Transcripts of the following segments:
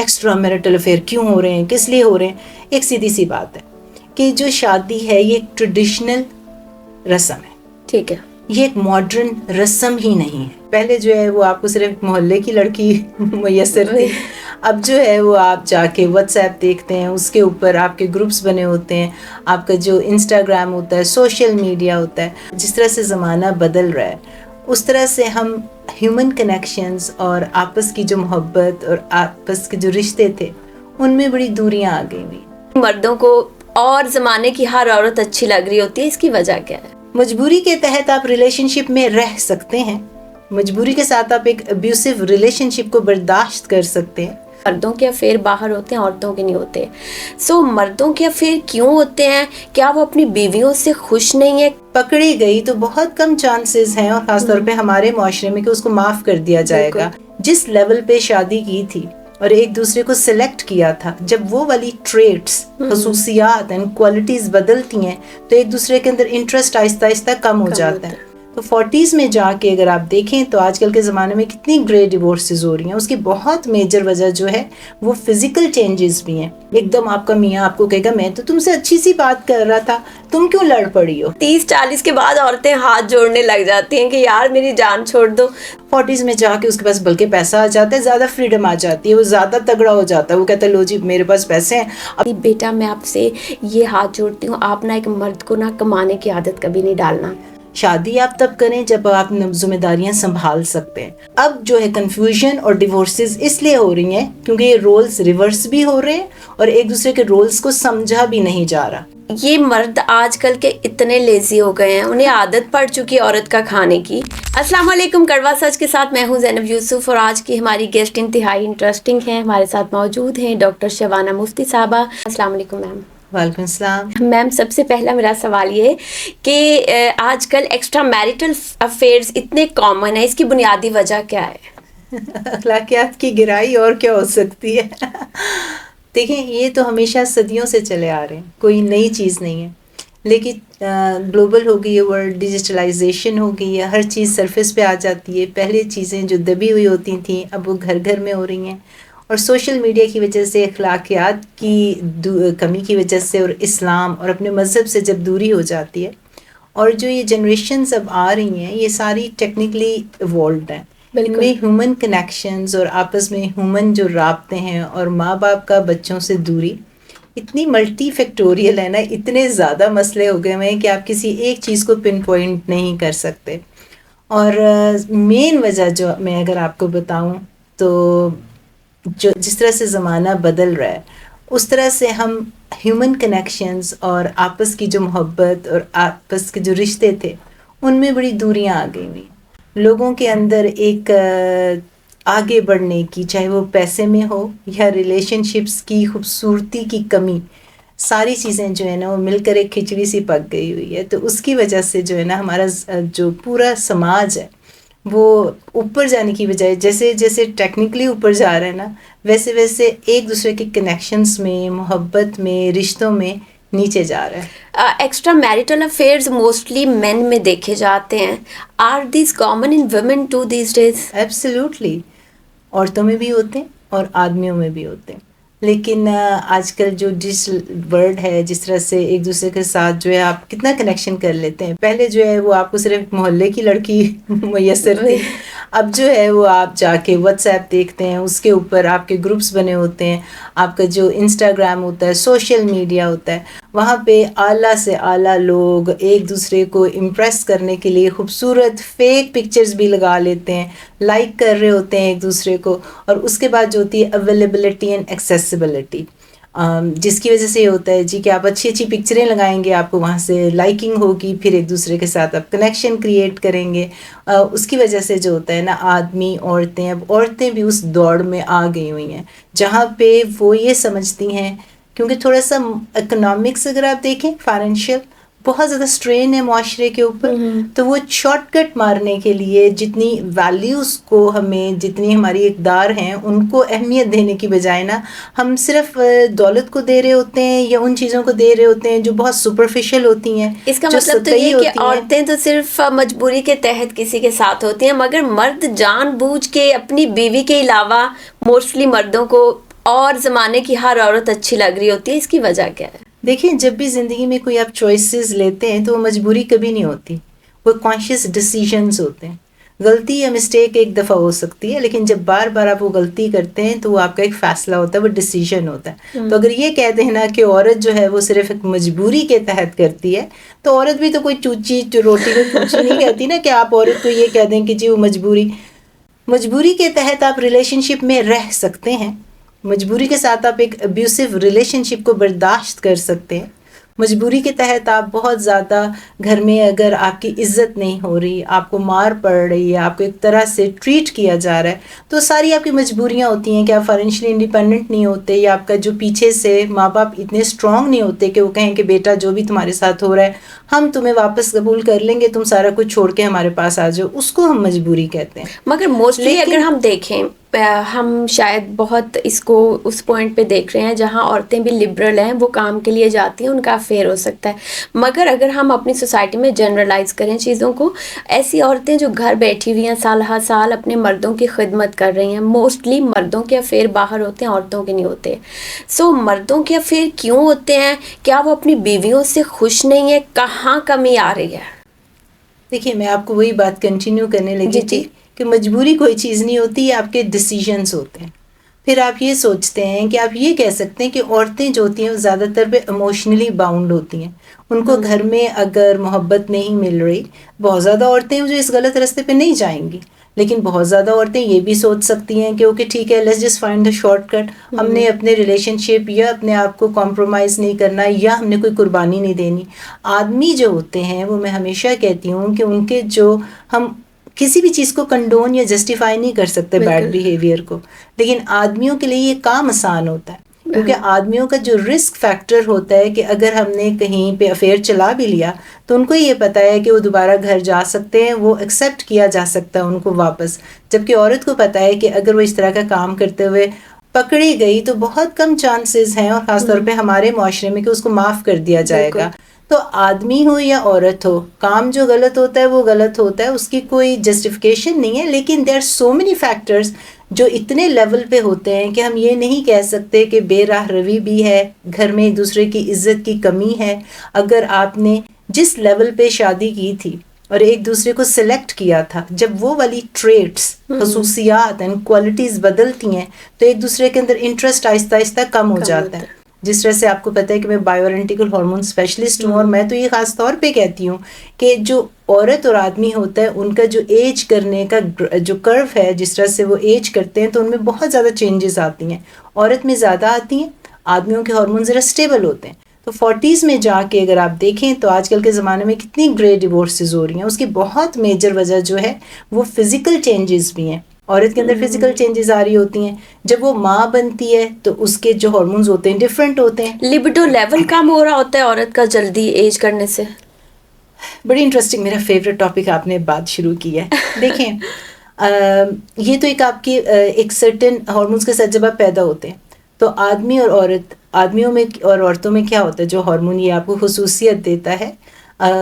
Extra marital affair کیوں ہو رہے ہیں, کس لیے ہو رہے ہیں. ایک سیدھی سی بات ہے کہ جو شادی ہے یہ ایک ٹریڈیشنل رسم ہے, ٹھیک ہے, یہ ایک ماڈرن رسم ہی نہیں ہے. پہلے جو ہے وہ آپ کو صرف محلے کی لڑکی میسر تھی, اب جو ہے وہ آپ جا کے واٹس ایپ دیکھتے ہیں, اس کے اوپر آپ کے گروپس بنے ہوتے ہیں, آپ کا جو انسٹاگرام ہوتا ہے, سوشل میڈیا ہوتا ہے. جس طرح سے زمانہ بدل رہا ہے اس طرح سے ہم ہیومن کنیکشنز اور آپس کی جو محبت اور آپس کے جو رشتے تھے ان میں بڑی دوریاں آ گئی ہوئی. مردوں کو اور زمانے کی ہر عورت اچھی لگ رہی ہوتی ہے, اس کی وجہ کیا ہے؟ مجبوری کے تحت آپ ریلیشن شپ میں رہ سکتے ہیں, مجبوری کے ساتھ آپ ایک ابیوسو ریلیشن شپ کو برداشت کر سکتے ہیں. مردوں کے افیئر باہر ہوتے ہیں, عورتوں کے نہیں ہوتے. سو مردوں کے افیئر کیوں ہوتے ہیں؟ کیا وہ اپنی بیویوں سے خوش نہیں ہے؟ پکڑی گئی تو بہت کم چانسز ہیں, اور خاص طور پہ ہمارے معاشرے میں, کہ اس کو معاف کر دیا جائے گا. جس لیول پہ شادی کی تھی اور ایک دوسرے کو سلیکٹ کیا تھا, جب وہ والی ٹریٹس, خصوصیات اینڈ کوالٹیز بدلتی ہیں تو ایک دوسرے کے اندر انٹرسٹ آہستہ آہستہ کم ہو جاتا ہے. تو 40s میں جا کے اگر آپ دیکھیں تو آج کل کے زمانے میں کتنی گرے ڈیورسز ہو رہی ہیں, اس کی بہت میجر وجہ جو ہے وہ فزیکل چینجز بھی ہیں. ایک دم آپ کا میاں آپ کو کہے گا میں تو تم سے اچھی سی بات کر رہا تھا, تم کیوں لڑ پڑی ہو. 30-40 کے بعد عورتیں ہاتھ جوڑنے لگ جاتی ہیں کہ یار میری جان چھوڑ دو. 40s میں جا کے اس کے پاس بلکہ پیسہ آ جاتا ہے, زیادہ فریڈم آ جاتی ہے, وہ زیادہ تگڑا ہو جاتا ہے, وہ کہتا ہے لو جی میرے پاس پیسے ہیں. ابھی بیٹا میں آپ سے یہ ہاتھ جوڑتی ہوں, آپ نہ ایک مرد کو نہ کمانے کی عادت کبھی نہیں ڈالنا. شادی آپ تب کریں جب آپ ذمہ داریاں سنبھال سکتے ہیں. اب جو ہے کنفیوژن اور ڈیورسز اس لیے ہو رہی ہیں کیونکہ یہ رولز ریورس بھی ہو رہے ہیں اور ایک دوسرے کے رولز کو سمجھا بھی نہیں جا رہا. یہ مرد آج کل کے اتنے لیزی ہو گئے ہیں, انہیں عادت پڑ چکی ہے عورت کا کھانے کی. السلام علیکم, کڑوا سچ کے ساتھ میں ہوں زینب یوسف, اور آج کی ہماری گیسٹ انتہائی انٹرسٹنگ ہیں. ہمارے ساتھ موجود ہیں ڈاکٹر شبانہ مفتی صاحبہ. السلام علیکم میم. وعلیکم السلام. میم سب سے پہلا میرا سوال یہ ہے کہ آج کل ایکسٹرا میریٹل افیئرز اتنے کامن ہیں, اس کی بنیادی وجہ کیا ہے؟ اخلاقیات کی گرائی, اور کیا ہو سکتی ہے. دیکھیں یہ تو ہمیشہ صدیوں سے چلے آ رہے ہیں, کوئی نئی چیز نہیں ہے. لیکن گلوبل ہو گئی ہے ورلڈ, ڈیجیٹلائزیشن ہو گئی ہے, ہر چیز سرفیس پہ آ جاتی ہے. پہلے چیزیں جو دبی ہوئی ہوتی تھیں اب وہ گھر گھر میں ہو رہی ہیں, اور سوشل میڈیا کی وجہ سے, اخلاقیات کی کمی کی وجہ سے, اور اسلام اور اپنے مذہب سے جب دوری ہو جاتی ہے, اور جو یہ جنریشنز اب آ رہی ہیں یہ ساری ٹیکنیکلی ایوالوڈ ہیں. ان میں ہیومن کنیکشنز اور آپس میں ہیومن جو رابطے ہیں, اور ماں باپ کا بچوں سے دوری اتنی ملٹی فیکٹوریل ہے نا, اتنے زیادہ مسئلے ہو گئے ہیں کہ آپ کسی ایک چیز کو پن پوائنٹ نہیں کر سکتے. اور مین وجہ جو میں اگر آپ کو بتاؤں تو جس طرح سے زمانہ بدل رہا ہے اس طرح سے ہم ہیومن کنیکشنز اور آپس کی جو محبت اور آپس کے جو رشتے تھے ان میں بڑی دوریاں آ گئی ہوئی. لوگوں کے اندر ایک آگے بڑھنے کی, چاہے وہ پیسے میں ہو یا ریلیشن شپس کی خوبصورتی کی کمی, ساری چیزیں جو ہے نا وہ مل کر ایک کھچڑی سی پک گئی ہوئی ہے. تو اس کی وجہ سے جو ہے نا ہمارا جو پورا سماج ہے وہ اوپر جانے کی بجائے, جیسے جیسے ٹیکنیکلی اوپر جا رہا ہے نا, ویسے ویسے ایک دوسرے کے کنیکشنز میں, محبت میں, رشتوں میں نیچے جا رہا ہے. Extra marital affairs mostly men میں دیکھے جاتے ہیں. Are these common in women to these days? Absolutely, عورتوں میں بھی ہوتے ہیں اور آدمیوں میں بھی ہوتے ہیں. لیکن آج کل جو ڈیجیٹل ورلڈ ہے, جس طرح سے ایک دوسرے کے ساتھ جو ہے آپ کتنا کنیکشن کر لیتے ہیں. پہلے جو ہے وہ آپ کو صرف محلے کی لڑکی میسر تھی, اب جو ہے وہ آپ جا کے واٹس ایپ دیکھتے ہیں, اس کے اوپر آپ کے گروپس بنے ہوتے ہیں, آپ کا جو انسٹاگرام ہوتا ہے, سوشل میڈیا ہوتا ہے, وہاں پہ اعلیٰ سے اعلیٰ لوگ ایک دوسرے کو امپریس کرنے کے لیے خوبصورت فیک پکچرز بھی لگا لیتے ہیں, لائک کر رہے ہوتے ہیں ایک دوسرے کو. اور اس کے بعد جو ہوتی ہے اویلیبلٹی اینڈ ایکسیسیبلٹی, جس کی وجہ سے یہ ہوتا ہے جی کہ آپ اچھی اچھی پکچریں لگائیں گے, آپ کو وہاں سے لائکنگ ہوگی, پھر ایک دوسرے کے ساتھ آپ کنیکشن کریٹ کریں گے. اس کی وجہ سے جو ہوتا ہے نا آدمی, عورتیں, اب عورتیں بھی اس دوڑ میں آ گئی ہوئی ہیں جہاں پہ وہ یہ سمجھتی ہیں, کیونکہ تھوڑا سا اکنامکس اگر آپ دیکھیں, فائنینشیل بہت زیادہ اسٹرین ہے معاشرے کے اوپر, تو وہ شارٹ کٹ مارنے کے لیے جتنی ویلیوز کو ہمیں, جتنی ہماری اقدار ہیں ان کو اہمیت دینے کی بجائے نا ہم صرف دولت کو دے رہے ہوتے ہیں یا ان چیزوں کو دے رہے ہوتے ہیں جو بہت سپرفیشل ہوتی ہیں. اس کا مطلب تو یہ کہ عورتیں تو صرف مجبوری کے تحت کسی کے ساتھ ہوتی ہیں, مگر مرد جان بوجھ کے اپنی بیوی کے علاوہ موسٹلی مردوں کو اور زمانے کی ہر عورت اچھی لگ رہی ہوتی ہے، اس کی وجہ کیا ہے؟ دیکھیں جب بھی زندگی میں کوئی آپ چوائسیز لیتے ہیں تو وہ مجبوری کبھی نہیں ہوتی، وہ کانشیس ڈیسیژنز ہوتے ہیں. غلطی یا مسٹیک ایک دفعہ ہو سکتی ہے، لیکن جب بار بار آپ وہ غلطی کرتے ہیں تو وہ آپ کا ایک فیصلہ ہوتا ہے، وہ ڈیسیژن ہوتا ہے. تو اگر یہ کہہ دیں نا کہ عورت جو ہے وہ صرف ایک مجبوری کے تحت کرتی ہے، تو عورت بھی تو کوئی چوچی روٹی کو چوچی نہیں کہتی نا کہ آپ عورت کو یہ کہہ دیں کہ جی وہ مجبوری کے تحت آپ ریلیشن شپ میں رہ سکتے ہیں. مجبوری کے ساتھ آپ ایک ابیوسو ریلیشن شپ کو برداشت کر سکتے ہیں. مجبوری کے تحت آپ بہت زیادہ گھر میں اگر آپ کی عزت نہیں ہو رہی، آپ کو مار پڑ رہی ہے، آپ کو ایک طرح سے ٹریٹ کیا جا رہا ہے، تو ساری آپ کی مجبوریاں ہوتی ہیں کہ آپ فائنینشلی انڈیپینڈنٹ نہیں ہوتے، یا آپ کا جو پیچھے سے ماں باپ اتنے اسٹرانگ نہیں ہوتے کہ وہ کہیں کہ بیٹا جو بھی تمہارے ساتھ ہو رہا ہے ہم تمہیں واپس قبول کر لیں گے، تم سارا کچھ چھوڑ کے ہمارے پاس آ جاؤ. اس کو ہم مجبوری کہتے ہیں. مگر موسٹلی اگر ہم دیکھیں، ہم شاید بہت اس کو اس پوائنٹ پہ دیکھ رہے ہیں جہاں عورتیں بھی لبرل ہیں، وہ کام کے لیے جاتی ہیں، ان کا افیئر ہو سکتا ہے. مگر اگر ہم اپنی سوسائٹی میں جنرلائز کریں چیزوں کو، ایسی عورتیں جو گھر بیٹھی ہوئی ہیں سال ہر سال اپنے مردوں کی خدمت کر رہی ہیں، موسٹلی مردوں کے افیئر باہر ہوتے ہیں، عورتوں کے نہیں ہوتے. سو مردوں کے افیئر کیوں ہوتے ہیں؟ کیا وہ اپنی بیویوں سے خوش نہیں ہے؟ کہاں کمی آ رہی ہے؟ دیکھیے میں آپ کو وہی بات کنٹینیو کرنے لگی تھی کہ مجبوری کوئی چیز نہیں ہوتی، یہ آپ کے ڈیسیژنز ہوتے ہیں. پھر آپ یہ سوچتے ہیں کہ آپ یہ کہہ سکتے ہیں کہ عورتیں جو ہوتی ہیں وہ زیادہ تر پہ ایموشنلی باؤنڈ ہوتی ہیں. ان کو گھر میں اگر محبت نہیں مل رہی، بہت زیادہ عورتیں جو اس غلط راستے پہ نہیں جائیں گی، لیکن بہت زیادہ عورتیں یہ بھی سوچ سکتی ہیں کہ اوکے ٹھیک ہے، let's just find a shortcut. ہم نے اپنے ریلیشن شپ یا اپنے آپ کو کمپرومائز نہیں کرنا، یا ہم نے کوئی قربانی نہیں دینی. آدمی جو ہوتے ہیں وہ میں ہمیشہ کہتی ہوں کہ ان کے جو ہم کسی بھی چیز کو کنڈون یا جسٹیفائی نہیں کر سکتے بیڈ بیہیویئر کو، لیکن آدمیوں کے لیے یہ کام آسان ہوتا ہے. کیونکہ آدمیوں کا جو رسک فیکٹر ہوتا ہے کہ اگر ہم نے کہیں پہ افیئر چلا بھی لیا تو ان کو یہ پتہ ہے کہ وہ دوبارہ گھر جا سکتے ہیں، وہ ایکسیپٹ کیا جا سکتا ہے ان کو واپس. جبکہ عورت کو پتہ ہے کہ اگر وہ اس طرح کا کام کرتے ہوئے پکڑی گئی تو بہت کم چانسز ہیں، اور خاص طور پہ ہمارے معاشرے میں، کہ اس کو معاف کر دیا جائے گا. تو آدمی ہو یا عورت ہو، کام جو غلط ہوتا ہے وہ غلط ہوتا ہے، اس کی کوئی جسٹیفیکیشن نہیں ہے. لیکن there are so many factors جو اتنے لیول پہ ہوتے ہیں کہ ہم یہ نہیں کہہ سکتے کہ بے راہ روی بھی ہے، گھر میں ایک دوسرے کی عزت کی کمی ہے. اگر آپ نے جس لیول پہ شادی کی تھی اور ایک دوسرے کو سلیکٹ کیا تھا، جب وہ والی ٹریٹس، خصوصیات اینڈ کوالٹیز بدلتی ہیں تو ایک دوسرے کے اندر انٹرسٹ آہستہ آہستہ کم ہو جاتا ہے. جس طرح سے آپ کو پتہ ہے کہ میں بائیو آئیڈینٹیکل ہارمون اسپیشلسٹ ہوں، اور میں تو یہ خاص طور پہ کہتی ہوں کہ جو عورت اور آدمی ہوتا ہے ان کا جو ایج کرنے کا جو کرو ہے، جس طرح سے وہ ایج کرتے ہیں تو ان میں بہت زیادہ چینجز آتی ہیں. عورت میں زیادہ آتی ہیں، آدمیوں کے ہارمون ذرا اسٹیبل ہوتے ہیں. تو 40s میں جا کے اگر آپ دیکھیں تو آج کل کے زمانے میں کتنی گرے ڈیورسز ہو رہی ہیں، اس کی بہت میجر وجہ جو ہے وہ فزیکل چینجز بھی ہیں. عورت کے اندر فزیکل چینجز آ رہی ہوتی ہیں، جب وہ ماں بنتی ہے تو اس کے جو ہارمونز ہوتے ہیں ڈفرینٹ ہوتے ہیں. لیبیڈو لیول کم ہو رہا ہوتا ہے عورت کا جلدی ایج کرنے سے. بڑی انٹرسٹنگ، میرا فیوریٹ ٹاپک آپ نے بات شروع کی ہے. دیکھیں یہ تو ایک آپ کی ایک سرٹن ہارمونز کے ساتھ جب آپ پیدا ہوتے ہیں تو آدمی اور عورت، آدمیوں میں اور عورتوں میں کیا ہوتا ہے، جو ہارمون یہ آپ کو خصوصیت دیتا ہے.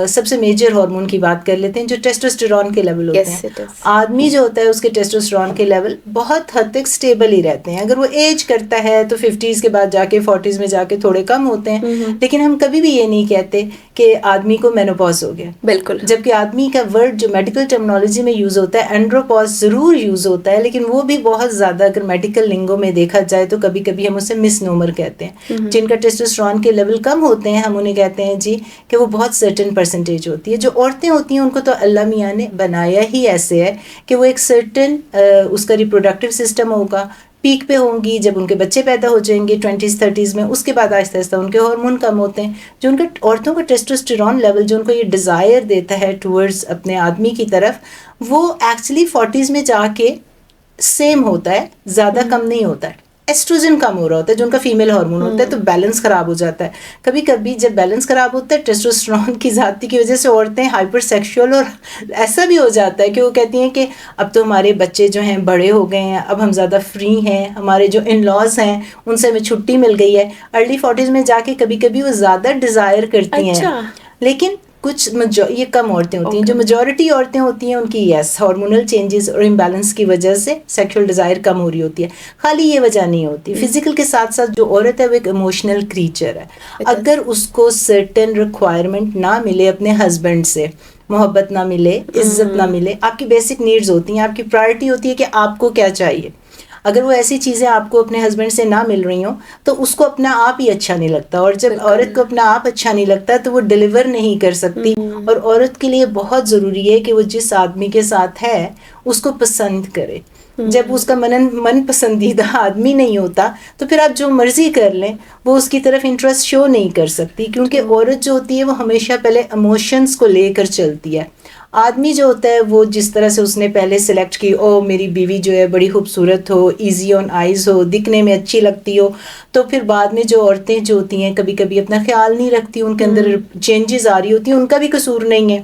سب سے میجر ہارمون کی بات کر لیتے ہیں جو ٹیسٹوسٹیرون کے لیول ہوتے ہیں. آدمی جو ہوتا ہے اس کے ٹیسٹوسٹیرون کے لیول بہت حد تک سٹیبل ہی رہتے ہیں. اگر وہ ایج کرتا ہے تو 50s کے بعد جا کے 40s میں جا کے تھوڑے کم ہوتے ہیں. لیکن ہم کبھی بھی یہ نہیں کہتے کہ آدمی کو مینوپاز ہو گیا. بالکل. جبکہ آدمی کا ورڈ جو میڈیکل ٹرمنالوجی میں یوز ہوتا ہے اینڈروپاز ضرور یوز ہوتا ہے، لیکن وہ بھی بہت زیادہ اگر میڈیکل لنگو میں دیکھا جائے تو کبھی کبھی ہم اسے مس نومر کہتے ہیں. جن کا ٹیسٹوسٹیرون کے لیول کم ہوتے ہیں ہم انہیں کہتے ہیں جی کہ وہ بہت سرٹن پرسنٹیج ہوتی ہے. جو عورتیں ہوتی ہیں ان کو تو اللہ میاں نے بنایا ہی ایسے ہے کہ وہ ایک سرٹن اس کا ریپروڈکٹیو سسٹم ہوگا، پیک پہ ہوں گی جب ان کے بچے پیدا ہو جائیں گے 20s 30s میں. اس کے بعد آہستہ آہستہ ان کے ہارمون کم ہوتے ہیں. جو ان کا عورتوں کا ٹیسٹوسٹیرون لیول جو ان کو یہ ڈیزائر دیتا ہے ٹورڈز اپنے آدمی کی طرف، وہ ایکچولی 40s میں جا کے سیم ہوتا ہے، زیادہ کم نہیں ہوتا ہے. ایسٹروجن کم ہو رہا ہوتا ہے جو ان کا فیمیل ہارمون ہوتا ہے، تو بیلنس خراب ہو جاتا ہے. کبھی کبھی جب بیلنس خراب ہوتا ہے ٹیسٹوسٹیرون کی زیادتی کی وجہ سے عورتیں ہائپر سیکشول، اور ایسا بھی ہو جاتا ہے کہ وہ کہتی ہیں کہ اب تو ہمارے بچے جو ہیں بڑے ہو گئے ہیں، اب ہم زیادہ فری ہیں، ہمارے جو ان لاز ہیں ان سے ہمیں چھٹی مل گئی ہے. ارلی 40s میں جا کے کبھی کبھی وہ زیادہ ڈیزائر کرتی ہیں. لیکن کچھ یہ کم عورتیں ہوتی ہیں. جو میجورٹی عورتیں ہوتی ہیں ان کی یس ہارمونل چینجز اور امبیلنس کی وجہ سے سیکشل ڈیزائر کم ہو رہی ہوتی ہے. خالی یہ وجہ نہیں ہوتی, فزیکل کے ساتھ ساتھ جو عورت ہے وہ ایک ایموشنل کریچر ہے. اگر اس کو سرٹن ریکوائرمنٹ نہ ملے اپنے ہسبینڈ سے, محبت نہ ملے, عزت نہ ملے, آپ کی بیسک نیڈز ہوتی ہیں, آپ کی پرائرٹی ہوتی ہے کہ آپ کو کیا چاہیے. اگر وہ ایسی چیزیں آپ کو اپنے ہسبینڈ سے نہ مل رہی ہوں تو اس کو اپنا آپ ہی اچھا نہیں لگتا, اور جب عورت کو اپنا آپ اچھا نہیں لگتا تو وہ ڈیلیور نہیں کر سکتی. اور عورت کے لیے بہت ضروری ہے کہ وہ جس آدمی کے ساتھ ہے اس کو پسند کرے. جب اس کا من پسندیدہ آدمی نہیں ہوتا تو پھر آپ جو مرضی کر لیں وہ اس کی طرف انٹرسٹ شو نہیں کر سکتی, کیونکہ عورت جو ہوتی ہے وہ ہمیشہ پہلے ایموشنز کو لے کر چلتی ہے. آدمی جو ہوتا ہے وہ جس طرح سے اس نے پہلے سلیکٹ کی, او میری بیوی جو ہے بڑی خوبصورت ہو, ایزی آن آئیز ہو, دکھنے میں اچھی لگتی ہو, تو پھر بعد میں جو عورتیں جو ہوتی ہیں کبھی کبھی اپنا خیال نہیں رکھتی, ان کے اندر چینجز آ رہی ہوتی ہیں, ان کا بھی قصور نہیں ہے.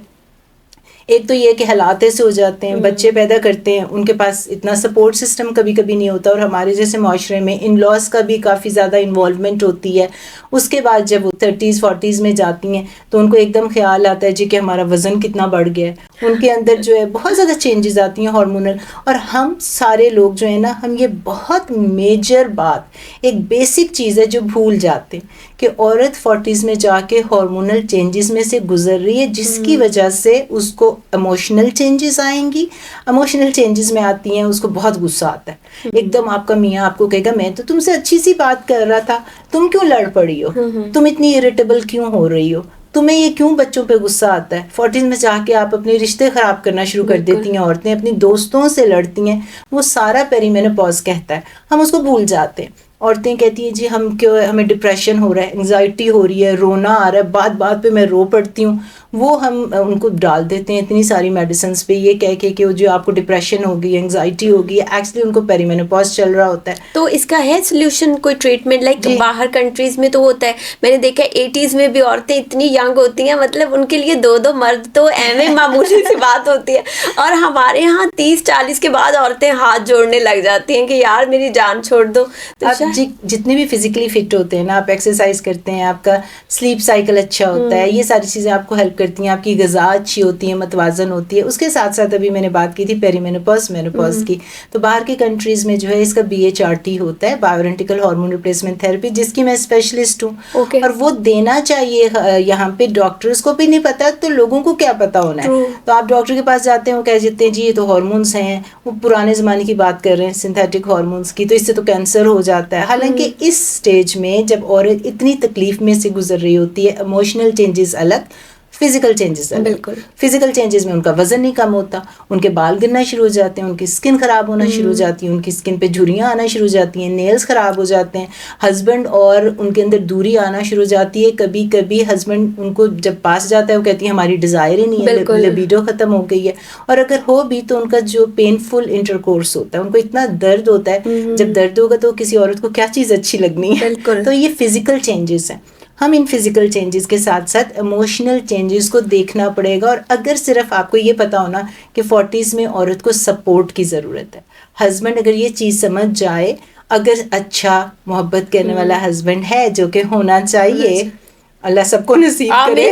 ایک تو یہ کہ حالات ایسے ہو جاتے ہیں, بچے پیدا کرتے ہیں, ان کے پاس اتنا سپورٹ سسٹم کبھی کبھی نہیں ہوتا, اور ہمارے جیسے معاشرے میں ان لاز کا بھی کافی زیادہ انوالومنٹ ہوتی ہے. اس کے بعد جب وہ 30s 40s میں جاتی ہیں تو ان کو ایک دم خیال آتا ہے جی کہ ہمارا وزن کتنا بڑھ گیا ہے, ان کے اندر جو ہے بہت زیادہ چینجز آتی ہیں ہارمونل. اور ہم سارے لوگ جو ہیں نا, ہم یہ بہت میجر بات, ایک بیسک چیز ہے جو بھول جاتے ہیں کہ عورت 40s میں جا کے ہارمونل چینجز میں سے گزر رہی ہے, جس کی وجہ سے اس کو ایموشنل چینجز آئیں گی. ایموشنل چینجز میں آتی ہیں اس کو بہت غصہ آتا ہے, ایک دم آپ کا میاں آپ کو کہے گا میں تو تم سے اچھی سی بات کر رہا تھا, تم کیوں لڑ پڑی ہو, تم اتنی اریٹیبل کیوں ہو رہی ہو, تمہیں یہ کیوں بچوں پہ غصہ آتا ہے. 40s میں جا کے آپ اپنے رشتے خراب کرنا شروع کر دیتی ہیں, عورتیں اپنی دوستوں سے لڑتی ہیں, وہ سارا پیری مینوپاز کہتا ہے, ہم اس کو بھول جاتے ہیں. عورتیں کہتی ہیں جی ہم کیوں, ہمیں ڈپریشن ہو رہا ہے, انگزائٹی ہو رہی ہے, رونا آ رہا ہے, بات بات پہ میں رو پڑتی ہوں. وہ ہم ان کو ڈال دیتے ہیں اتنی ساری میڈیسنس پہ, یہ کہہ کے کہ جو آپ کو ڈپریشن ہوگی, انگزائٹی ہوگی, ایکچولی ان کو پیری مینوپاز چل رہا ہوتا ہے. تو اس کا ہے سلیوشن کوئی ٹریٹمنٹ؟ لائک باہر کنٹریز میں تو ہوتا ہے, میں نے دیکھا 80s میں بھی عورتیں اتنی ینگ ہوتی ہیں, مطلب ان کے لیے 2 مرد تو ایویں معمولی سی بات ہوتی ہے, اور ہمارے یہاں 30-40 کے بعد عورتیں ہاتھ جوڑنے لگ جاتی ہیں کہ یار میری جان چھوڑ دو. آپ جتنے بھی فزیکلی فٹ ہوتے ہیں نا, آپ ایکسرسائز کرتے ہیں, آپ کا سلیپ سائیکل اچھا ہوتا ہے, یہ ساری چیزیں آپ کو ہیلپ کرتی ہیں, آپ کی غذا اچھی ہوتی ہے, متوازن ہوتی ہے. اس کے ساتھ ساتھ ابھی میں نے بات کی تھی پیری مینوپاز کی, تو باہر کی کنٹریز میں جو ہے اس کا BHRT ہوتا ہے, بایورنٹیکل ہارمون ریپلیسمنٹ تھراپی, جس کی میں اسپیشلسٹ ہوں. اور وہ دینا چاہیے یہاں پہ. ڈاکٹرز کو بھی نہیں پتا تو لوگوں کو کیا پتا ہونا ہے. تو آپ ڈاکٹر کے پاس جاتے ہیں, وہ کہہ دیتے ہیں جی یہ تو ہارمونس ہیں, وہ پرانے زمانے کی بات کر رہے ہیں سنتھیٹک ہارمونس کی, تو اس سے تو کینسر ہو جاتا ہے. حالانکہ اس سٹیج میں جب عورت اتنی تکلیف میں سے گزر رہی ہوتی ہے, ایموشنل چینجز الگ, فزیکل چینجز الگ. بالکل فزیکل چینجز میں ان کا وزن نہیں کم ہوتا, ان کے بال گرنا شروع ہو جاتے ہیں, ان کی اسکن خراب ہونا شروع ہو جاتی ہے, ان کی اسکن پہ جھریاں آنا شروع ہو جاتی ہیں, نیلز خراب ہو جاتے ہیں, ہسبینڈ اور ان کے اندر دوری آنا شروع ہو جاتی ہے. کبھی کبھی ہسبینڈ ان کو جب پاس جاتا ہے وہ کہتی ہے ہماری ڈیزائر ہی نہیں ہے, لبیڈو ختم ہو گئی ہے. اور اگر ہو بھی تو ان کا جو پینفل انٹر کورس ہوتا ہے, ان کو اتنا درد ہوتا ہے, جب درد ہوگا تو کسی عورت کو کیا چیز اچھی لگنی ہے. تو یہ فزیکل چینجز ہیں. ہم ان فزیکل چینجز کے ساتھ ساتھ ایموشنل چینجز کو دیکھنا پڑے گا. اور اگر صرف آپ کو یہ پتا ہونا کہ 40s میں عورت کو سپورٹ کی ضرورت ہے, ہسبینڈ اگر یہ چیز سمجھ جائے, اگر اچھا محبت کرنے والا ہسبینڈ ہے, جو کہ ہونا چاہیے, اللہ سب کو نصیب کرے,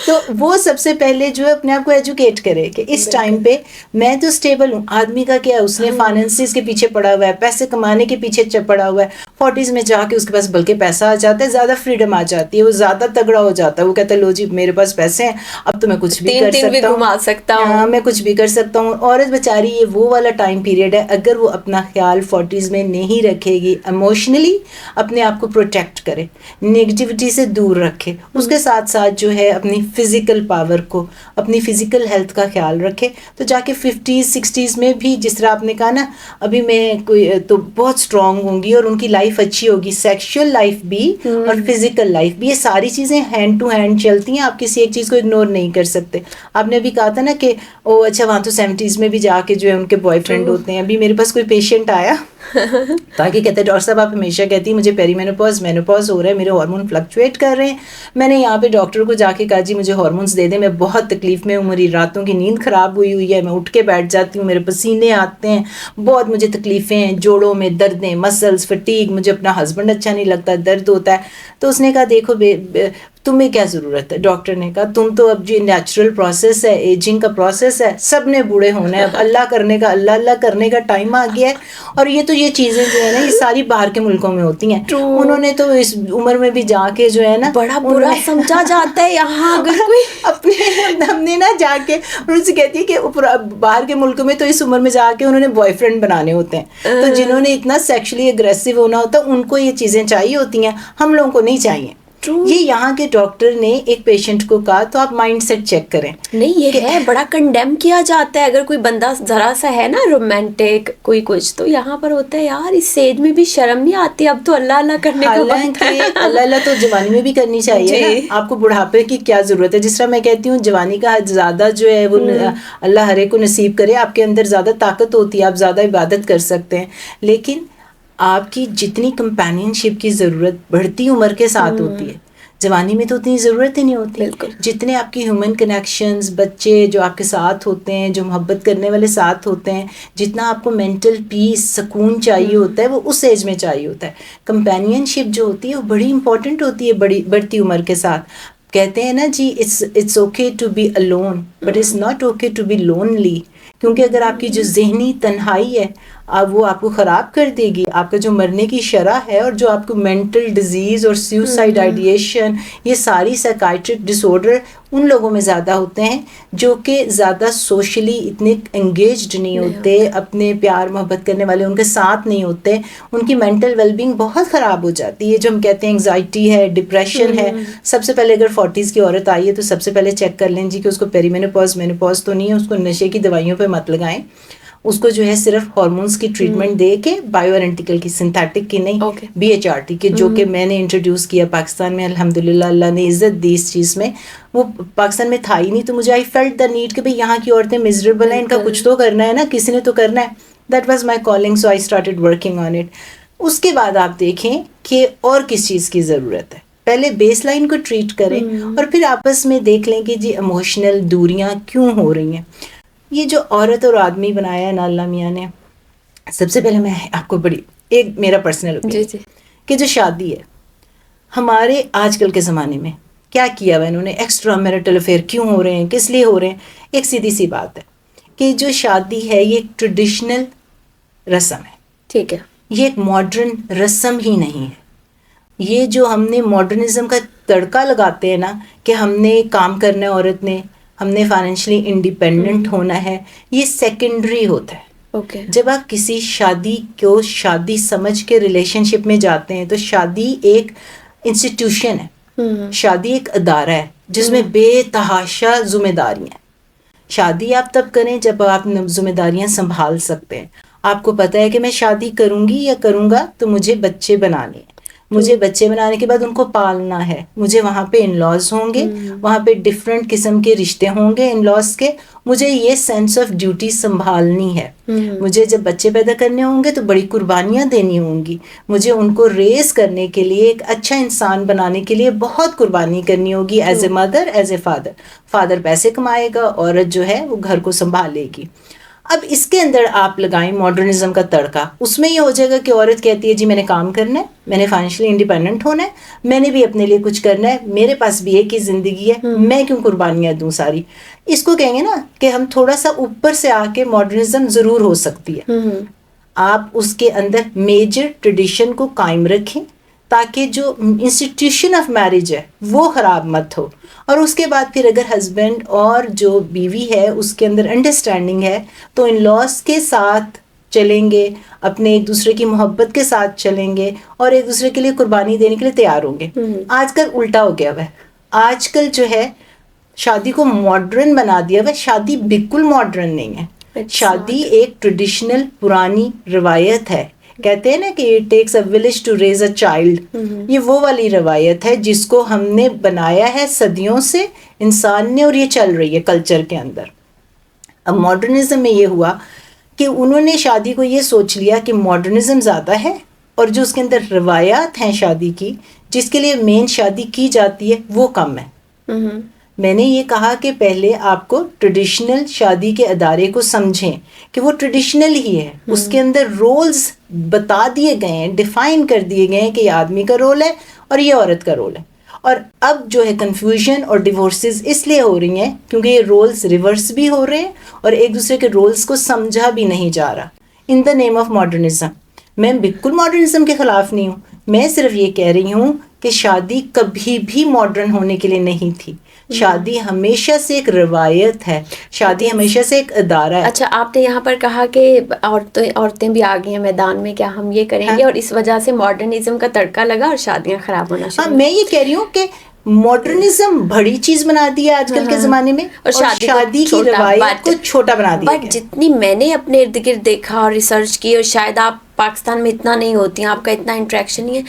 تو وہ سب سے پہلے جو ہے اپنے آپ کو ایجوکیٹ کرے کہ اس ٹائم پہ میں تو اسٹیبل ہوں. آدمی کا کیا ہے, اس نے فائنینسز کے پیچھے پڑا ہوا ہے, پیسے کمانے کے پیچھے پڑا ہوا ہے. 40s میں جا کے اس کے پاس بلکہ پیسہ آ جاتا ہے, زیادہ فریڈم آ جاتی ہے, وہ زیادہ تگڑا ہو جاتا ہے. وہ کہتا ہے لو جی میرے پاس پیسے ہیں, اب تو میں کچھ بھی کر سکتا ہوں, ہاں میں کچھ بھی کر سکتا ہوں. عورت بیچاری یہ وہ والا ٹائم پیریڈ ہے, اگر وہ اپنا خیال 40s میں نہیں رکھے گی, ایموشنلی اپنے آپ کو پروٹیکٹ کرے, نیگیٹیوٹی سے دور رکھے, اس کے ساتھ ساتھ جو ہے اپنی فزیکل پاور کو, اپنی فزیکل ہیلتھ کا خیال رکھے, تو جا کے 50s 60s میں بھی, جس طرح آپ نے کہا نا ابھی میں کوئی تو بہت اسٹرانگ ہوں گی اور ان کی لائف اچھی ہوگی, سیکشل لائف بھی اور فزیکل لائف بھی, یہ ساری چیزیں ہینڈ ٹو ہینڈ چلتی ہیں. آپ کسی ایک چیز کو اگنور نہیں کر سکتے. آپ نے ابھی کہا تھا نا کہ او اچھا وہاں تو 70s میں بھی جا کے جو ہے ان کے بوائے فرینڈ ہوتے ہیں. ابھی میرے پاس کوئی پیشنٹ آیا تاکہ کہتے ہیں ڈاکٹر صاحب آپ ہمیشہ کہتی ہیں مجھے پیری مینوپاز ہو رہا ہے, میرے ہارمون فلکچویٹ کر رہے ہیں. میں نے یہاں پہ ڈاکٹر کو جا کے کہا جی مجھے ہارمونس دے دیں, میں بہت تکلیف میں ہوں, میری راتوں کی نیند خراب ہوئی ہے, میں اٹھ کے بیٹھ جاتی ہوں, میرے پسینے آتے ہیں, بہت مجھے تکلیفیں ہیں, جوڑوں میں دردیں, مسلز فٹیگ, مجھے اپنا ہسبینڈ اچھا نہیں لگتا, درد ہوتا ہے. تو اس نے کہا دیکھو تمہیں کیا ضرورت ہے. ڈاکٹر نے کہا تم تو اب جو نیچرل پروسیس ہے, ایجنگ کا پروسیس ہے, سب نے بوڑھے ہونا ہے, اب اللہ اللہ کرنے کا ٹائم آ گیا ہے. اور یہ تو یہ چیزیں جو ہے نا یہ ساری باہر کے ملکوں میں ہوتی ہیں. انہوں نے تو اس عمر میں بھی جا کے جو ہے نا بڑا برا سمجھا جاتا ہے یہاں اگر کوئی اپنے ہم نے نا جا کے انہوں سے کہتی ہے کہ باہر کے ملکوں میں تو اس عمر میں جا کے انہوں نے بوائے فرینڈ بنانے ہوتے ہیں. تو جنہوں نے اتنا سیکشلی اگریسو ہونا ہوتا ہے ان کو یہ چیزیں چاہیے ہوتی ہیں, ہم لوگوں کو نہیں چاہیے. یہ یہاں کے ڈاکٹر نے ایک پیشنٹ کو کہا تو آپ مائنڈ سیٹ چیک کریں. نہیں یہ ہے بڑا کنڈیم کیا جاتا ہے اگر کوئی بندہ ذرا سا ہے نا رومانٹک کوئی کچھ, تو یہاں پر ہوتا ہے یار اس ایج میں بھی شرم نہیں آتی, اب تو اللہ اللہ کرنے کا وقت ہے. اللہ اللہ تو جوانی میں بھی کرنی چاہیے نا, آپ کو بڑھاپے کی کیا ضرورت ہے. جس طرح میں کہتی ہوں جوانی کا حد زیادہ جو ہے وہ اللہ ہر ایک کو نصیب کرے, آپ کے اندر زیادہ طاقت ہوتی ہے, آپ زیادہ عبادت کر سکتے ہیں, لیکن آپ کی جتنی کمپینین شپ کی ضرورت بڑھتی عمر کے ساتھ ہوتی ہے, جوانی میں تو اتنی ضرورت ہی نہیں ہوتی. بالکل. جتنے آپ کی ہیومن کنیکشنز, بچے جو آپ کے ساتھ ہوتے ہیں, جو محبت کرنے والے ساتھ ہوتے ہیں, جتنا آپ کو مینٹل پیس سکون چاہیے ہوتا ہے وہ اس ایج میں چاہیے ہوتا ہے. کمپینین شپ جو ہوتی ہے وہ بڑی امپورٹنٹ ہوتی ہے بڑھتی عمر کے ساتھ. کہتے ہیں نا جی it's okay to be alone but it's not okay to be lonely. کیونکہ اگر آپ کی جو ذہنی تنہائی ہے اب وہ آپ کو خراب کر دے گی. آپ کا جو مرنے کی شرح ہے اور جو آپ کو مینٹل ڈیزیز اور سیوسائڈ آئیڈیشن, یہ ساری سائیکائٹرک ڈس آرڈر ان لوگوں میں زیادہ ہوتے ہیں جو کہ زیادہ سوشلی اتنے انگیجڈ نہیں ہوتے, اپنے پیار محبت کرنے والے ان کے ساتھ نہیں ہوتے, ان کی مینٹل ویل بینگ بہت خراب ہو جاتی ہے. جو ہم کہتے ہیں انگزائٹی ہے, ڈپریشن ہے, سب سے پہلے اگر 40s کی عورت آئی ہے تو سب سے پہلے چیک کر لیں جی کہ اس کو پیری مینوپاز تو نہیں ہے, اس کو نشے کی دوائیوں پہ مت لگائیں, اس کو جو ہے صرف ہارمونس کی ٹریٹمنٹ دے کے, بایو آئیڈینٹیکل کی, سنتھیٹک کی نہیں, BHRT کی, جو کہ میں نے انٹروڈیوس کیا پاکستان میں. الحمدللہ اللہ نے عزت دی اس چیز میں, وہ پاکستان میں تھا ہی نہیں. تو مجھے آئی فیلٹ دا نیڈ کہ بھئی یہاں کی عورتیں مزریبل ہیں, ان کا کچھ تو کرنا ہے نا, کسی نے تو کرنا ہے. That was my calling, so I started working on it. اس کے بعد آپ دیکھیں کہ اور کس چیز کی ضرورت ہے. پہلے بیس لائن کو ٹریٹ کریں اور پھر آپس میں دیکھ لیں کہ جی ایموشنل دوریاں کیوں ہو رہی ہیں. یہ جو عورت اور آدمی بنایا ہے نا اللہ میاں نے, سب سے پہلے میں آپ کو بڑی ایک میرا پرسنل اوپینین کہ جو شادی ہے ہمارے آج کل کے زمانے میں کیا کیا ہوا انہوں نے, ایکسٹرا میرٹل افیئر کیوں ہو رہے ہیں, کس لیے ہو رہے ہیں. ایک سیدھی سی بات ہے کہ جو شادی ہے یہ ایک ٹریڈیشنل رسم ہے, ٹھیک ہے, یہ ایک ماڈرن رسم ہی نہیں ہے. یہ جو ہم نے ماڈرنزم کا تڑکا لگاتے ہیں نا کہ ہم نے کام کرنا ہے, عورت نے, ہم نے فائنینشلی انڈیپینڈنٹ ہونا ہے, یہ سیکنڈری ہوتا ہے. جب آپ کسی شادی کو شادی سمجھ کے ریلیشن شپ میں جاتے ہیں تو شادی ایک انسٹیٹیوشن ہے, شادی ایک ادارہ ہے جس میں بے تحاشا ذمہ داریاں ہیں. شادی آپ تب کریں جب آپ ذمہ داریاں سنبھال سکتے ہیں. آپ کو پتہ ہے کہ میں شادی کروں گی یا کروں گا تو مجھے بچے بنانے ہیں, مجھے بچے بنانے کے بعد ان کو پالنا ہے, مجھے وہاں پہ ان لاز ہوں گے, وہاں پہ ڈفرینٹ قسم کے رشتے ہوں گے ان لاز کے, مجھے یہ سینس آف ڈیوٹی سنبھالنی ہے. مجھے جب بچے پیدا کرنے ہوں گے تو بڑی قربانیاں دینی ہوں گی, مجھے ان کو ریز کرنے کے لیے, ایک اچھا انسان بنانے کے لیے بہت قربانی کرنی ہوگی as a mother, as a father. Father پیسے کمائے گا, عورت جو ہے وہ گھر کو سنبھالے گی. اب اس کے اندر آپ لگائیں ماڈرنزم کا تڑکا, اس میں یہ ہو جائے گا کہ عورت کہتی ہے جی میں نے کام کرنا ہے, میں نے فائنینشلی انڈیپینڈنٹ ہونا ہے, میں نے بھی اپنے لیے کچھ کرنا ہے, میرے پاس بھی ایک ہی زندگی ہے, میں کیوں قربانیاں دوں ساری. اس کو کہیں گے نا کہ ہم تھوڑا سا اوپر سے آ کے ماڈرنزم ضرور ہو سکتی ہے. آپ اس کے اندر میجر ٹریڈیشن کو قائم رکھیں تاکہ جو انسٹیٹیوشن آف میرج ہے وہ خراب مت ہو. اور اس کے بعد پھر اگر ہسبینڈ اور جو بیوی ہے اس کے اندر انڈرسٹینڈنگ ہے تو ان لاس کے ساتھ چلیں گے, اپنے ایک دوسرے کی محبت کے ساتھ چلیں گے اور ایک دوسرے کے لیے قربانی دینے کے لیے تیار ہوں گے. آج کل الٹا ہو گیا ہوا ہے, آج کل جو ہے شادی کو ماڈرن بنا دیا ہوا ہے. شادی بالکل ماڈرن نہیں ہے, شادی ایک ٹریڈیشنل پرانی روایت ہے. کہتے ہیں نا کہ it takes a village to raise a child. یہ وہ والی روایت ہے جس کو ہم نے بنایا ہے صدیوں سے انسان نے, اور یہ چل رہی ہے کلچر کے اندر. اب ماڈرنزم میں یہ ہوا کہ انہوں نے شادی کو یہ سوچ لیا کہ ماڈرنزم زیادہ ہے اور جو اس کے اندر روایات ہیں شادی کی جس کے لیے مین شادی کی جاتی ہے وہ کم ہے. میں نے یہ کہا کہ پہلے آپ کو ٹریڈیشنل شادی کے ادارے کو سمجھیں کہ وہ ٹریڈیشنل ہی ہے, اس کے اندر رولز بتا دیے گئے ہیں, ڈیفائن کر دیے گئے ہیں کہ یہ آدمی کا رول ہے اور یہ عورت کا رول ہے. اور اب جو ہے کنفیوژن اور ڈیورسز اس لیے ہو رہی ہیں کیونکہ یہ رولز ریورس بھی ہو رہے ہیں اور ایک دوسرے کے رولز کو سمجھا بھی نہیں جا رہا ان دا نیم آف ماڈرنزم. میں بالکل ماڈرنزم کے خلاف نہیں ہوں, میں صرف یہ کہہ رہی ہوں کہ شادی کبھی بھی ماڈرن ہونے کے لیے نہیں تھی. شادی ہمیشہ سے ایک روایت ہے, شادی ہمیشہ سے ایک ادارہ ہے. اچھا, آپ نے یہاں پر کہا کہ عورتیں بھی آ گئی ہیں میدان میں, کیا ہم یہ کریں گے اور اس وجہ سے ماڈرنزم کا تڑکا لگا اور شادیاں خراب ہونا شروع. میں یہ کہہ رہی ہوں کہ ماڈرنزم بڑی چیز بنا دی ہے آج کل کے زمانے میں اور شادی کی روایت کو چھوٹا بنا دیا. بٹ جتنی میں نے اپنے ارد گرد دیکھا اور ریسرچ کی, اور شاید آپ پاکستان میں اتنا نہیں ہوتی ہیں, آپ کا اتنا انٹریکشن نہیں ہے,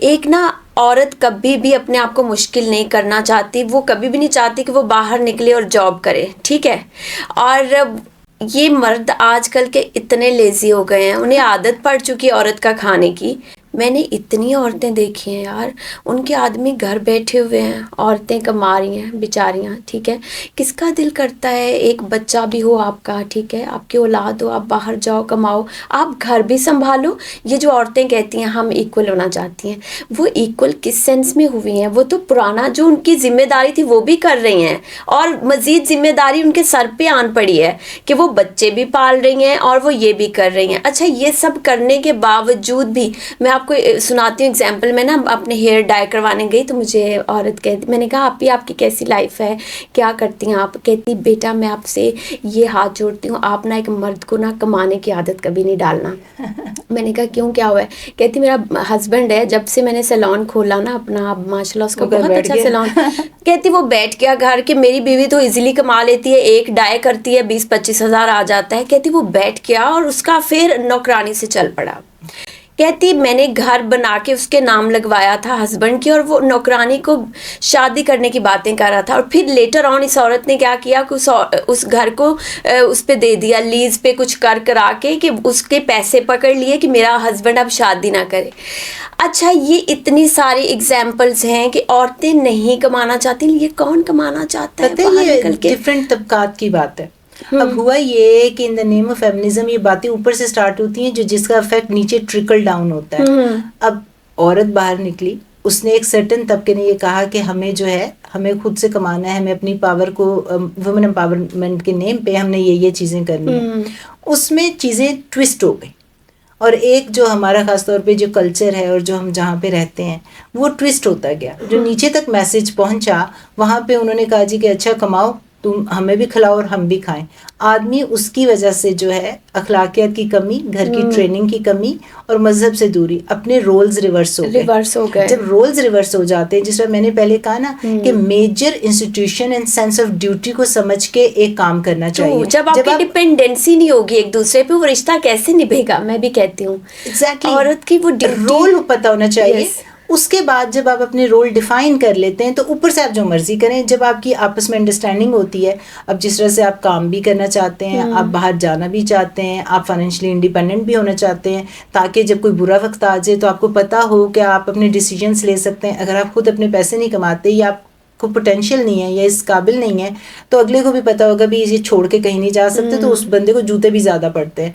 ایک نا عورت کبھی بھی اپنے آپ کو مشکل نہیں کرنا چاہتی, وہ کبھی بھی نہیں چاہتی کہ وہ باہر نکلے اور جاب کرے, ٹھیک ہے. اور یہ مرد آج کل کے اتنے لیزی ہو گئے ہیں, انہیں عادت پڑ چکی ہے عورت کا کھانے کی. میں نے اتنی عورتیں دیکھی ہیں یار, ان کے آدمی گھر بیٹھے ہوئے ہیں, عورتیں کما رہی ہیں بیچاریاں, ٹھیک ہے. کس کا دل کرتا ہے ایک بچہ بھی ہو آپ کا, ٹھیک ہے, آپ کی اولاد ہو, آپ باہر جاؤ کماؤ, آپ گھر بھی سنبھالو. یہ جو عورتیں کہتی ہیں ہم ایکول ہونا چاہتی ہیں, وہ ایکول کس سینس میں ہوئی ہیں؟ وہ تو پرانا جو ان کی ذمہ داری تھی وہ بھی کر رہی ہیں, اور مزید ذمہ داری ان کے سر پہ آن پڑی ہے کہ وہ بچے بھی پال رہی ہیں اور وہ یہ بھی کر رہی ہیں. اچھا, یہ سب کرنے کے باوجود بھی میں آپ کو سناتی ہوں ایگزامپل. میں نا اپنے ہیئر ڈائی کروانے گئی تو مجھے عورت کہتی, میں نے کہا آپ کی کیسی لائف ہے, کیا کرتی ہیں آپ؟ کہتی بیٹا میں آپ سے یہ ہاتھ جوڑتی ہوں, آپ نا ایک مرد کو نا کمانے کی عادت کبھی نہیں ڈالنا. میں نے کہا کیوں, کیا ہوا ہے؟ کہتی میرا ہسبینڈ ہے, جب سے میں نے سیلون کھولا نا اپنا, اب ماشاء اللہ اس کا بہت اچھا سیلون, کہتی وہ بیٹھ گیا گھر کے, میری بیوی تو ایزیلی کما لیتی ہے, ایک ڈائی کرتی ہے 20-25 ہزار آ جاتا ہے. کہتی وہ بیٹھ گیا اور اس کا پھر نوکرانی سے چل پڑا. کہتی میں نے گھر بنا کے اس کے نام لگوایا تھا ہسبینڈ کی, اور وہ نوکرانی کو شادی کرنے کی باتیں کر رہا تھا, اور پھر لیٹر آن اس عورت نے کیا کیا کہ اس گھر کو اس پہ دے دیا لیز پہ, کچھ کرا کے کہ اس کے پیسے پکڑ لیے کہ میرا ہسبینڈ اب شادی نہ کرے. اچھا, یہ اتنی ساری ایگزامپلس ہیں کہ عورتیں نہیں کمانا چاہتی. یہ کون کمانا چاہتا ہے باہر نکل کے؟ ڈفرینٹ طبقات کی بات ہے. اب ہوا یہ کہ ان دا نیم آف فیمنزم یہ باتیں اوپر سے سٹارٹ ہوتی ہیں جس کا افیکٹ نیچے ٹرکل ڈاؤن ہوتا ہے. اب عورت باہر نکلی, اس نے ایک سرٹن طبقے نے یہ کہا کہ ہمیں جو ہے ہمیں خود سے کمانا ہے, ہمیں اپنی پاور کو وومن امپاورمنٹ کے نیم پہ ہم نے یہ چیزیں کرنی ہیں. اس میں چیزیں ٹوسٹ ہو گئی, اور ایک جو ہمارا خاص طور پہ جو کلچر ہے اور جو ہم جہاں پہ رہتے ہیں وہ ٹوسٹ ہوتا گیا. جو نیچے تک میسج پہنچا وہاں پہ انہوں نے کہا جی کہ اچھا کماؤ, تم ہمیں بھی کھلاؤ اور ہم بھی کھائیں. آدمی اس کی وجہ سے جو ہے اخلاقیات کی کمی, گھر کی ٹریننگ کی کمی اور مذہب سے دوری, اپنے رولز ریورس ہو گئے. جب رولز ریورس ہو جاتے ہیں, جس طرح میں نے پہلے کہا نا کہ major institution and sense of duty کو سمجھ کے ایک کام کرنا چاہیے. جب آپ کی ڈپینڈنسی نہیں ہوگی ایک دوسرے پہ, وہ رشتہ کیسے نبھے گا؟ میں بھی کہتی ہوں ایگزیکٹلی عورت کی وہ رول پتہ ہونا چاہیے. اس کے بعد جب آپ اپنے رول ڈیفائن کر لیتے ہیں تو اوپر سے آپ جو مرضی کریں. جب آپ کی آپس میں انڈرسٹینڈنگ ہوتی ہے, اب جس طرح سے آپ کام بھی کرنا چاہتے ہیں, آپ باہر جانا بھی چاہتے ہیں, آپ فائنینشلی انڈیپینڈنٹ بھی ہونا چاہتے ہیں, تاکہ جب کوئی برا وقت آ جائے تو آپ کو پتہ ہو کہ آپ اپنے ڈیسیجنس لے سکتے ہیں. اگر آپ خود اپنے پیسے نہیں کماتے یا آپ کو پوٹینشیل نہیں ہے یا اس قابل نہیں ہے تو اگلے کو بھی پتہ ہوگا بھی یہ چھوڑ کے کہیں نہیں جا سکتے, تو اس بندے کو جوتے بھی زیادہ پڑتے ہیں.